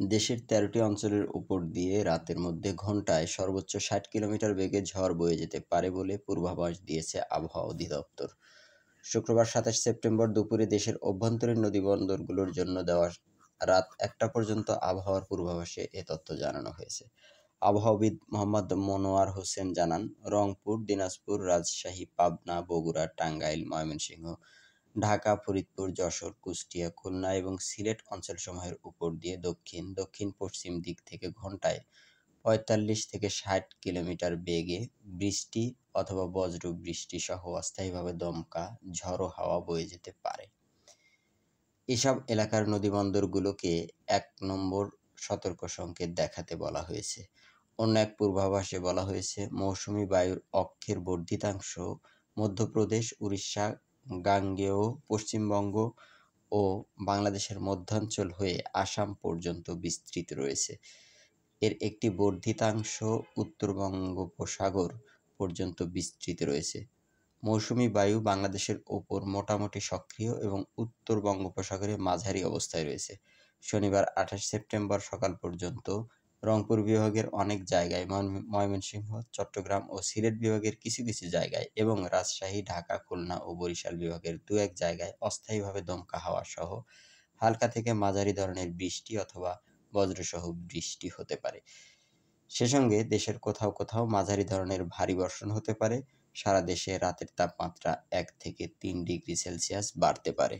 দেশের ১৩টি অঞ্চলের উপর দিয়ে রাতের মধ্যে ঘণ্টায় সর্বোচ্চ ৬০ কিলোমিটার বেগে ঝড় বয়ে যেতে পারে বলে পূর্বাভাস দিয়েছে আবহাওয়া অধিদপ্তর। শুক্রবার ২৭ সেপ্টেম্বর দুপুরে দেশের অভ্যন্তরীণ নদীবন্দরগুলোর জন্য দেওয়া রাত ১টা পর্যন্ত আবহাওয়ার পূর্বাভাসে এ তথ্য জানানো হয়েছে। আবহাওয়াবিদ মোহাম্মদ মনোয়ার হোসেন জানান, রংপুর, দিনাজপুর, রাজশাহী, পাবনা, বগুড়া, টাঙ্গাইল, ময়মনসিংহ, ঢাকা, ফরিদপুর, যশোর, কুষ্টিয়া, খুলনা এবং সিলেট অঞ্চলসমূহের উপর দিয়ে দক্ষিণ-পশ্চিম দিক থেকে ঘণ্টায় ৪৫ থেকে ৬০ কিলোমিটার বেগে বৃষ্টি অথবা বজ্রবৃষ্টি সহ অস্থায়ীভাবে দমকা ঝড়ো হাওয়া বয়ে যেতে পারে। এসব এলাকার নদীবন্দরগুলোকে ১ নম্বর সতর্ক সংকেত দেখাতে বলা হয়েছে। অন্য এক পূর্বাভাসে বলা হয়েছে, মৌসুমী বায়ুর অক্ষের বর্ধিতাংশ মধ্যপ্রদেশ, উড়িষ্যা, গাঙ্গেয় পশ্চিমবঙ্গ ও বাংলাদেশের মধ্যাঞ্চল হয়ে আসাম পর্যন্ত বিস্তৃত রয়েছে। এর একটি বর্ধিতাংশ উত্তর বঙ্গোপসাগর পর্যন্ত বিস্তৃত রয়েছে। মৌসুমী বায়ু বাংলাদেশের ওপর মোটামুটি সক্রিয় এবং উত্তর বঙ্গোপসাগরে মাঝারি অবস্থায় রয়েছে। শনিবার ২৮ সেপ্টেম্বর সকাল পর্যন্ত রংপুর বিভাগের অনেক জায়গায়, ময়মনসিংহ, চট্টগ্রাম ও সিলেট বিভাগের কিছু কিছু জায়গায় এবং রাজশাহী, ঢাকা, খুলনা ও বরিশাল বিভাগের দু-এক জায়গায় অস্থায়ীভাবে দমকা হাওয়া সহ হালকা থেকে মাঝারি ধরনের বৃষ্টি অথবা বজ্রসহ বৃষ্টি হতে পারে। সে সঙ্গে দেশের কোথাও কোথাও মাঝারি ধরনের ভারী বর্ষণ হতে পারে। সারা দেশে রাতের তাপমাত্রা ১ থেকে ৩ ডিগ্রি সেলসিয়াস বাড়তে পারে।